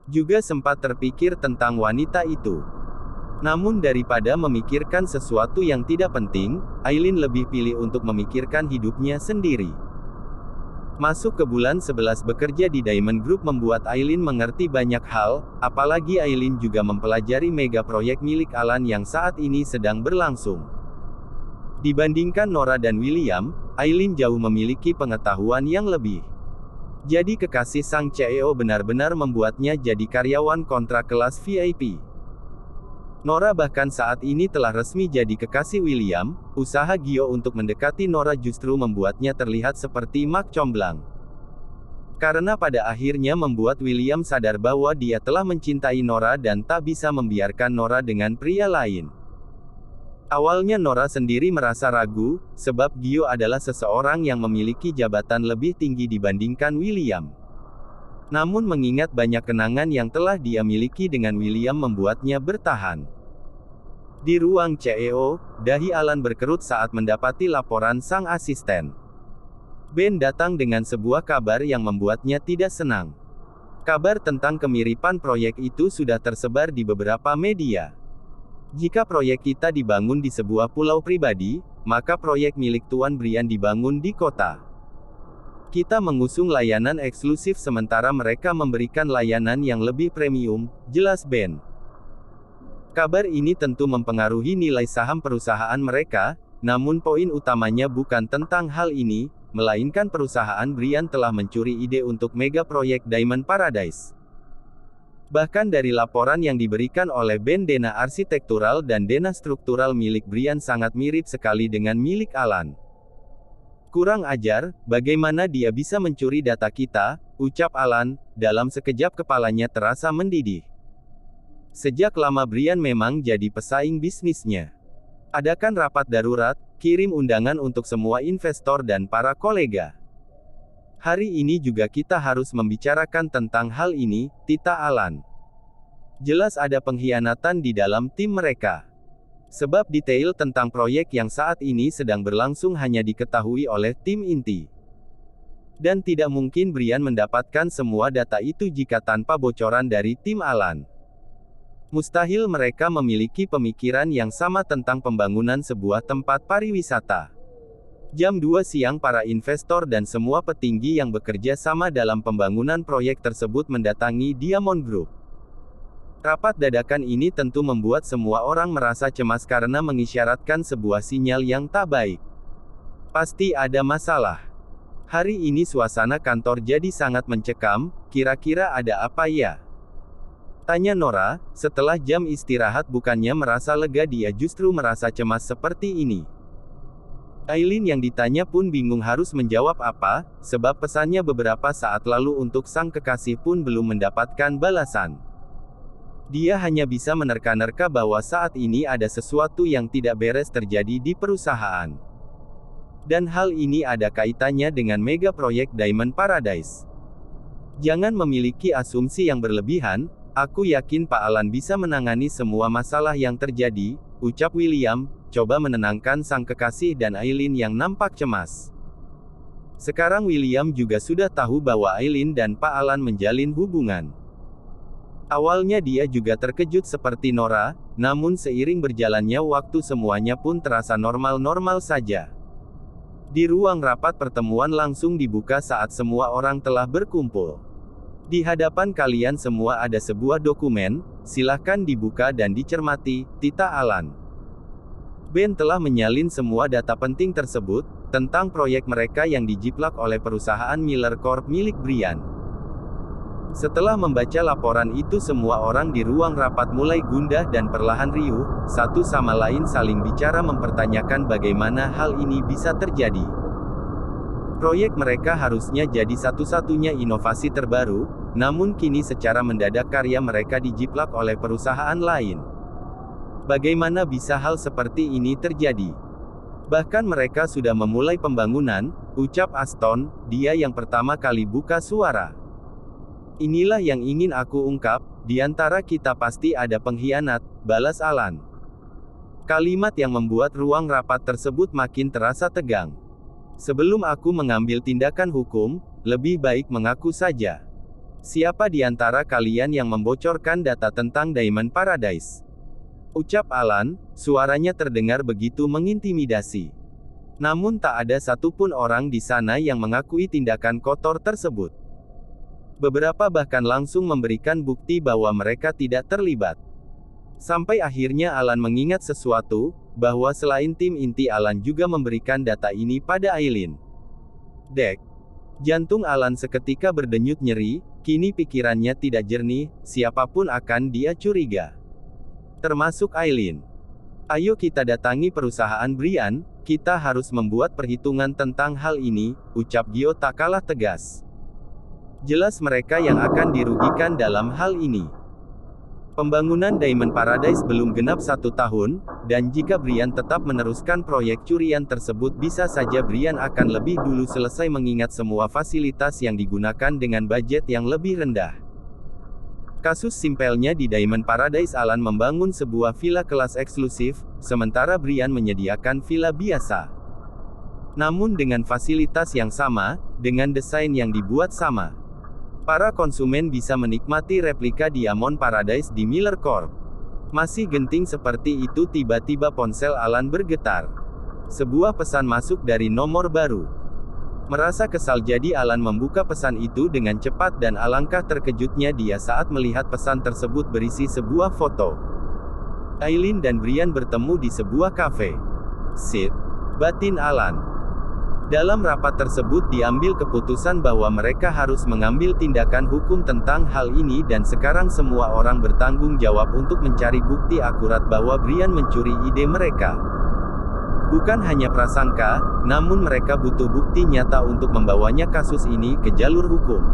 Juga sempat terpikir tentang wanita itu. Namun daripada memikirkan sesuatu yang tidak penting, Aileen lebih pilih untuk memikirkan hidupnya sendiri. Masuk ke bulan 11 bekerja di Diamond Group membuat Aileen mengerti banyak hal, apalagi Aileen juga mempelajari mega proyek milik Alan yang saat ini sedang berlangsung. Dibandingkan Nora dan William, Aileen jauh memiliki pengetahuan yang lebih. Jadi kekasih sang CEO benar-benar membuatnya jadi karyawan kontrak kelas VIP. Nora bahkan saat ini telah resmi jadi kekasih William. Usaha Gio untuk mendekati Nora justru membuatnya terlihat seperti mak comblang. Karena pada akhirnya membuat William sadar bahwa dia telah mencintai Nora dan tak bisa membiarkan Nora dengan pria lain. Awalnya Nora sendiri merasa ragu, sebab Gio adalah seseorang yang memiliki jabatan lebih tinggi dibandingkan William. Namun mengingat banyak kenangan yang telah dia miliki dengan William membuatnya bertahan. Di ruang CEO, dahi Alan berkerut saat mendapati laporan sang asisten. Ben datang dengan sebuah kabar yang membuatnya tidak senang. Kabar tentang kemiripan proyek itu sudah tersebar di beberapa media. Jika proyek kita dibangun di sebuah pulau pribadi, maka proyek milik Tuan Brian dibangun di kota. Kita mengusung layanan eksklusif sementara mereka memberikan layanan yang lebih premium, jelas Ben. Kabar ini tentu mempengaruhi nilai saham perusahaan mereka, namun poin utamanya bukan tentang hal ini, melainkan perusahaan Brian telah mencuri ide untuk mega proyek Diamond Paradise. Bahkan dari laporan yang diberikan oleh Ben, dana arsitektural dan dana struktural milik Brian sangat mirip sekali dengan milik Alan. Kurang ajar, bagaimana dia bisa mencuri data kita, ucap Alan, dalam sekejap kepalanya terasa mendidih. Sejak lama Brian memang jadi pesaing bisnisnya. Adakan rapat darurat, kirim undangan untuk semua investor dan para kolega. Hari ini juga kita harus membicarakan tentang hal ini, tita Alan. Jelas ada pengkhianatan di dalam tim mereka. Sebab detail tentang proyek yang saat ini sedang berlangsung hanya diketahui oleh tim inti. Dan tidak mungkin Brian mendapatkan semua data itu jika tanpa bocoran dari tim Alan. Mustahil mereka memiliki pemikiran yang sama tentang pembangunan sebuah tempat pariwisata. Jam 2 siang para investor dan semua petinggi yang bekerja sama dalam pembangunan proyek tersebut mendatangi Diamond Group. Rapat dadakan ini tentu membuat semua orang merasa cemas karena mengisyaratkan sebuah sinyal yang tak baik. Pasti ada masalah. Hari ini suasana kantor jadi sangat mencekam, kira-kira ada apa ya? Tanya Nora, setelah jam istirahat bukannya merasa lega dia justru merasa cemas seperti ini. Aileen yang ditanya pun bingung harus menjawab apa, sebab pesannya beberapa saat lalu untuk sang kekasih pun belum mendapatkan balasan. Dia hanya bisa menerka-nerka bahwa saat ini ada sesuatu yang tidak beres terjadi di perusahaan. Dan hal ini ada kaitannya dengan mega proyek Diamond Paradise. Jangan memiliki asumsi yang berlebihan. Aku yakin Pak Alan bisa menangani semua masalah yang terjadi, ucap William, coba menenangkan sang kekasih dan Aileen yang nampak cemas. Sekarang William juga sudah tahu bahwa Aileen dan Pak Alan menjalin hubungan. Awalnya dia juga terkejut seperti Nora, namun seiring berjalannya waktu semuanya pun terasa normal-normal saja. Di ruang rapat pertemuan langsung dibuka saat semua orang telah berkumpul. Di hadapan kalian semua ada sebuah dokumen, silahkan dibuka dan dicermati, tita Alan. Ben telah menyalin semua data penting tersebut, tentang proyek mereka yang dijiplak oleh perusahaan Miller Corp milik Brian. Setelah membaca laporan itu semua orang di ruang rapat mulai gundah dan perlahan riuh, satu sama lain saling bicara mempertanyakan bagaimana hal ini bisa terjadi. Proyek mereka harusnya jadi satu-satunya inovasi terbaru, namun kini secara mendadak karya mereka dijiplak oleh perusahaan lain. Bagaimana bisa hal seperti ini terjadi? Bahkan mereka sudah memulai pembangunan, ucap Aston, dia yang pertama kali buka suara. Inilah yang ingin aku ungkap, di antara kita pasti ada pengkhianat, balas Alan. Kalimat yang membuat ruang rapat tersebut makin terasa tegang. Sebelum aku mengambil tindakan hukum, lebih baik mengaku saja. Siapa di antara kalian yang membocorkan data tentang Diamond Paradise? Ucap Alan, suaranya terdengar begitu mengintimidasi. Namun tak ada satupun orang di sana yang mengakui tindakan kotor tersebut. Beberapa bahkan langsung memberikan bukti bahwa mereka tidak terlibat. Sampai akhirnya Alan mengingat sesuatu, bahwa selain tim inti Alan juga memberikan data ini pada Aileen. Dek. Jantung Alan seketika berdenyut nyeri, kini pikirannya tidak jernih, siapapun akan dia curiga. Termasuk Aileen. Ayo kita datangi perusahaan Brian, kita harus membuat perhitungan tentang hal ini, ucap Gio tak kalah tegas. Jelas mereka yang akan dirugikan dalam hal ini. Pembangunan Diamond Paradise belum genap 1 tahun, dan jika Brian tetap meneruskan proyek curian tersebut bisa saja Brian akan lebih dulu selesai mengingat semua fasilitas yang digunakan dengan budget yang lebih rendah. Kasus simpelnya di Diamond Paradise Alan membangun sebuah villa kelas eksklusif, sementara Brian menyediakan villa biasa. Namun dengan fasilitas yang sama, dengan desain yang dibuat sama. Para konsumen bisa menikmati replika Diamond Paradise di Miller Corp. Masih genting seperti itu tiba-tiba ponsel Alan bergetar. Sebuah pesan masuk dari nomor baru. Merasa kesal jadi Alan membuka pesan itu dengan cepat dan alangkah terkejutnya dia saat melihat pesan tersebut berisi sebuah foto. Aileen dan Brian bertemu di sebuah kafe. Sid. Batin Alan. Dalam rapat tersebut diambil keputusan bahwa mereka harus mengambil tindakan hukum tentang hal ini dan sekarang semua orang bertanggung jawab untuk mencari bukti akurat bahwa Brian mencuri ide mereka. Bukan hanya prasangka, namun mereka butuh bukti nyata untuk membawanya kasus ini ke jalur hukum.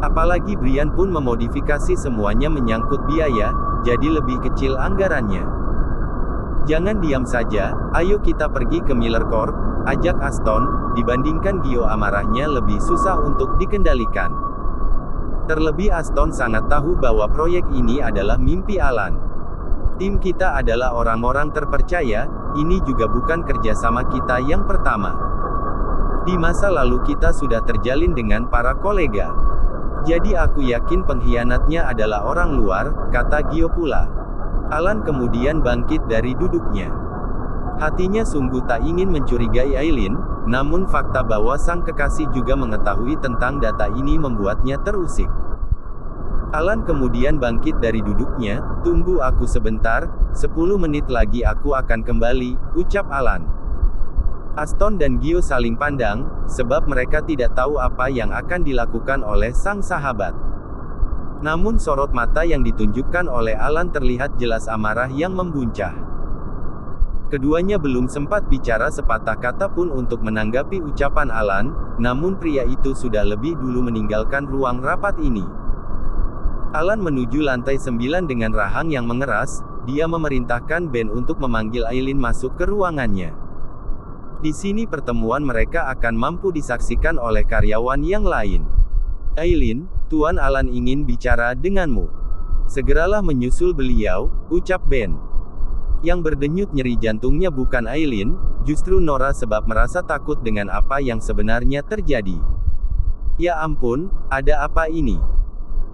Apalagi Brian pun memodifikasi semuanya menyangkut biaya, jadi lebih kecil anggarannya. Jangan diam saja, ayo kita pergi ke Miller Corp, ajak Aston, dibandingkan Gio amarahnya lebih susah untuk dikendalikan. Terlebih Aston sangat tahu bahwa proyek ini adalah mimpi Alan. Tim kita adalah orang-orang terpercaya, ini juga bukan kerjasama kita yang pertama. Di masa lalu kita sudah terjalin dengan para kolega. Jadi aku yakin pengkhianatnya adalah orang luar, kata Gio pula. Alan kemudian bangkit dari duduknya. Hatinya sungguh tak ingin mencurigai Aileen, namun fakta bahwa sang kekasih juga mengetahui tentang data ini membuatnya terusik. Alan kemudian bangkit dari duduknya, tunggu aku sebentar, 10 menit lagi aku akan kembali, ucap Alan. Aston dan Gio saling pandang, sebab mereka tidak tahu apa yang akan dilakukan oleh sang sahabat. Namun sorot mata yang ditunjukkan oleh Alan terlihat jelas amarah yang membuncah. Keduanya belum sempat bicara sepatah kata pun untuk menanggapi ucapan Alan, namun pria itu sudah lebih dulu meninggalkan ruang rapat ini. Alan menuju lantai 9 dengan rahang yang mengeras, dia memerintahkan Ben untuk memanggil Aileen masuk ke ruangannya. Di sini pertemuan mereka akan mampu disaksikan oleh karyawan yang lain. Aileen, Tuan Alan ingin bicara denganmu. Segeralah menyusul beliau, ucap Ben. Yang berdenyut nyeri jantungnya bukan Aileen, justru Nora sebab merasa takut dengan apa yang sebenarnya terjadi. Ya ampun, ada apa ini?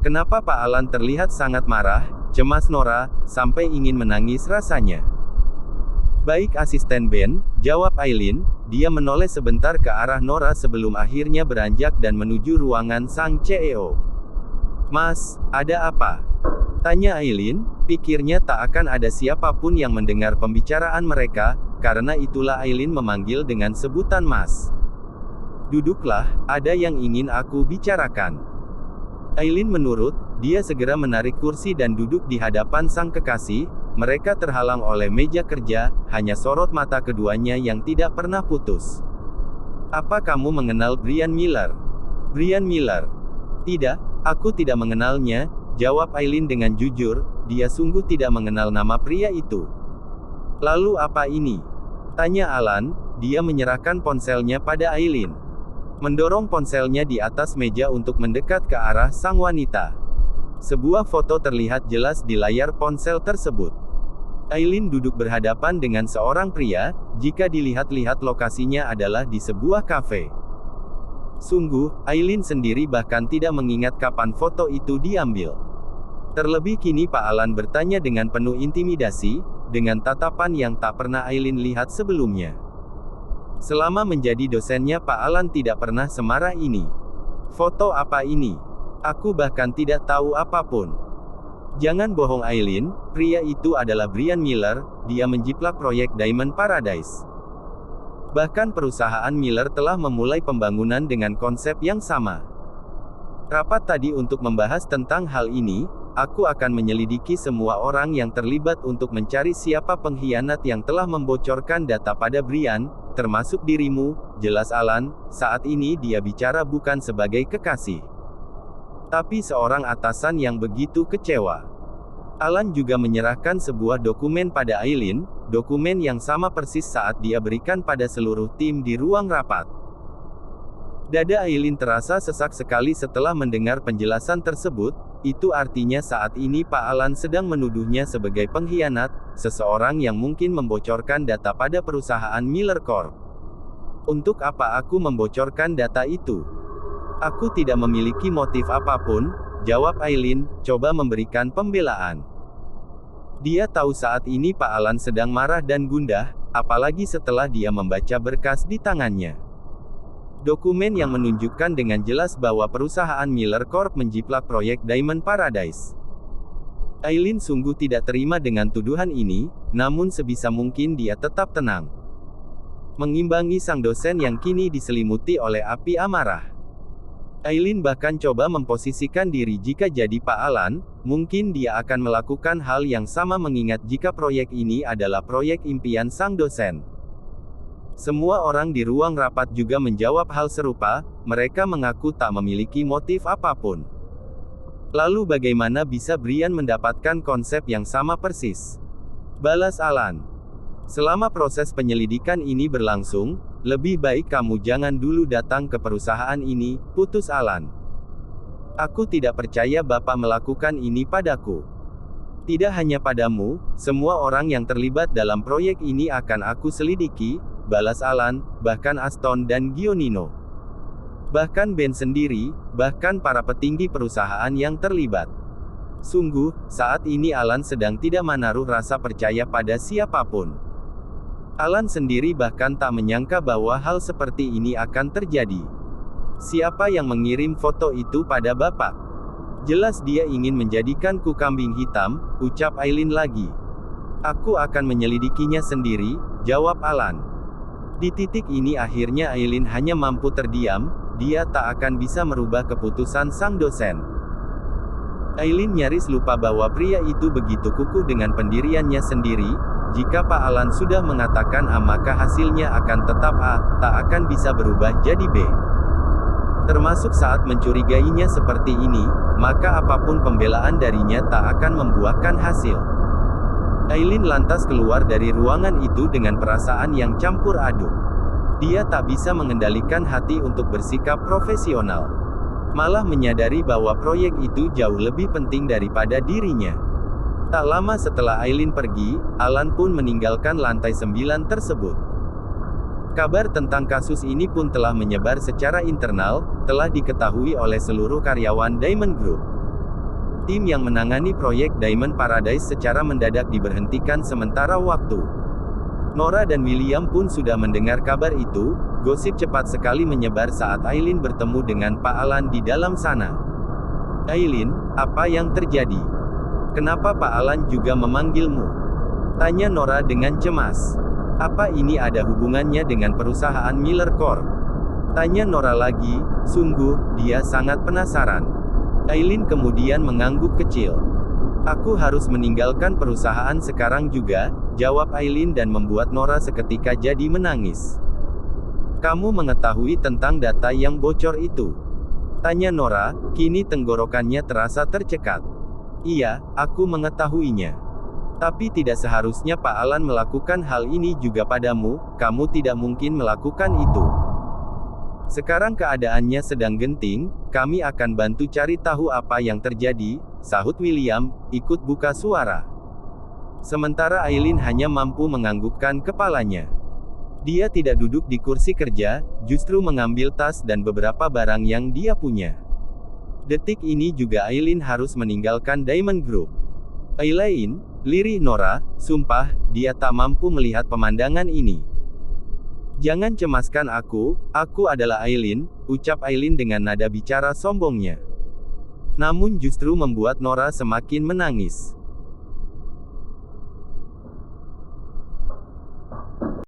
Kenapa Pak Alan terlihat sangat marah, cemas Nora, sampai ingin menangis rasanya. Baik asisten Ben, jawab Aileen, dia menoleh sebentar ke arah Nora sebelum akhirnya beranjak dan menuju ruangan sang CEO. Mas, ada apa? Tanya Aileen, pikirnya tak akan ada siapapun yang mendengar pembicaraan mereka, karena itulah Aileen memanggil dengan sebutan Mas. Duduklah, ada yang ingin aku bicarakan. Aileen menurut, dia segera menarik kursi dan duduk di hadapan sang kekasih, mereka terhalang oleh meja kerja, hanya sorot mata keduanya yang tidak pernah putus. Apa kamu mengenal Brian Miller? Brian Miller? Tidak, aku tidak mengenalnya, jawab Aileen dengan jujur, dia sungguh tidak mengenal nama pria itu. Lalu apa ini? Tanya Alan, dia menyerahkan ponselnya pada Aileen. Mendorong ponselnya di atas meja untuk mendekat ke arah sang wanita. Sebuah foto terlihat jelas di layar ponsel tersebut. Aileen duduk berhadapan dengan seorang pria, jika dilihat-lihat lokasinya adalah di sebuah kafe. Sungguh, Aileen sendiri bahkan tidak mengingat kapan foto itu diambil. Terlebih kini Pak Alan bertanya dengan penuh intimidasi, dengan tatapan yang tak pernah Aileen lihat sebelumnya. Selama menjadi dosennya Pak Alan tidak pernah semarah ini. Foto apa ini? Aku bahkan tidak tahu apapun. Jangan bohong Aileen, pria itu adalah Brian Miller, dia menjiplak proyek Diamond Paradise. Bahkan perusahaan Miller telah memulai pembangunan dengan konsep yang sama. Rapat tadi untuk membahas tentang hal ini, aku akan menyelidiki semua orang yang terlibat untuk mencari siapa pengkhianat yang telah membocorkan data pada Brian, termasuk dirimu, jelas Alan, saat ini dia bicara bukan sebagai kekasih. Tapi seorang atasan yang begitu kecewa. Alan juga menyerahkan sebuah dokumen pada Aileen, dokumen yang sama persis saat dia berikan pada seluruh tim di ruang rapat. Dada Aileen terasa sesak sekali setelah mendengar penjelasan tersebut, itu artinya saat ini Pak Alan sedang menuduhnya sebagai pengkhianat, seseorang yang mungkin membocorkan data pada perusahaan Miller Corp. Untuk apa aku membocorkan data itu? Aku tidak memiliki motif apapun, jawab Aileen, coba memberikan pembelaan. Dia tahu saat ini Pak Alan sedang marah dan gundah, apalagi setelah dia membaca berkas di tangannya. Dokumen yang menunjukkan dengan jelas bahwa perusahaan Miller Corp menjiplak proyek Diamond Paradise. Aileen sungguh tidak terima dengan tuduhan ini, namun sebisa mungkin dia tetap tenang. Mengimbangi sang dosen yang kini diselimuti oleh api amarah. Aileen bahkan coba memposisikan diri jika jadi Pak Alan, mungkin dia akan melakukan hal yang sama mengingat jika proyek ini adalah proyek impian sang dosen. Semua orang di ruang rapat juga menjawab hal serupa, mereka mengaku tak memiliki motif apapun. Lalu bagaimana bisa Brian mendapatkan konsep yang sama persis? Balas Alan. Selama proses penyelidikan ini berlangsung, lebih baik kamu jangan dulu datang ke perusahaan ini, putus Alan. Aku tidak percaya Bapak melakukan ini padaku. Tidak hanya padamu, semua orang yang terlibat dalam proyek ini akan aku selidiki, balas Alan, bahkan Aston dan Gionino. Bahkan Ben sendiri, bahkan para petinggi perusahaan yang terlibat. Sungguh, saat ini Alan sedang tidak menaruh rasa percaya pada siapapun. Alan sendiri bahkan tak menyangka bahwa hal seperti ini akan terjadi. Siapa yang mengirim foto itu pada Bapak? Jelas dia ingin menjadikanku kambing hitam, ucap Aileen lagi. Aku akan menyelidikinya sendiri, jawab Alan. Di titik ini akhirnya Aileen hanya mampu terdiam, dia tak akan bisa merubah keputusan sang dosen. Aileen nyaris lupa bahwa pria itu begitu kukuh dengan pendiriannya sendiri, jika Pak Alan sudah mengatakan A maka hasilnya akan tetap A, tak akan bisa berubah jadi B. Termasuk saat mencurigainya seperti ini, maka apapun pembelaan darinya tak akan membuahkan hasil. Aileen lantas keluar dari ruangan itu dengan perasaan yang campur aduk. Dia tak bisa mengendalikan hati untuk bersikap profesional. Malah menyadari bahwa proyek itu jauh lebih penting daripada dirinya. Tak lama setelah Aileen pergi, Alan pun meninggalkan lantai 9 tersebut. Kabar tentang kasus ini pun telah menyebar secara internal, telah diketahui oleh seluruh karyawan Diamond Group. Tim yang menangani proyek Diamond Paradise secara mendadak diberhentikan sementara waktu. Nora dan William pun sudah mendengar kabar itu, gosip cepat sekali menyebar saat Aileen bertemu dengan Pak Alan di dalam sana. Aileen, apa yang terjadi? Kenapa Pak Alan juga memanggilmu? Tanya Nora dengan cemas. Apa ini ada hubungannya dengan perusahaan Miller Corp? Tanya Nora lagi, sungguh, dia sangat penasaran. Aileen kemudian mengangguk kecil. Aku harus meninggalkan perusahaan sekarang juga, jawab Aileen dan membuat Nora seketika jadi menangis. Kamu mengetahui tentang data yang bocor itu? Tanya Nora, kini tenggorokannya terasa tercekat. Iya, aku mengetahuinya. Tapi tidak seharusnya Pak Alan melakukan hal ini juga padamu, kamu tidak mungkin melakukan itu. Sekarang keadaannya sedang genting, kami akan bantu cari tahu apa yang terjadi, sahut William, ikut buka suara. Sementara Aileen hanya mampu menganggukkan kepalanya. Dia tidak duduk di kursi kerja, justru mengambil tas dan beberapa barang yang dia punya. Detik ini juga Aileen harus meninggalkan Diamond Group. Aileen, lirih Nora, sumpah, dia tak mampu melihat pemandangan ini. Jangan cemaskan aku adalah Aileen, ucap Aileen dengan nada bicara sombongnya. Namun justru membuat Nora semakin menangis.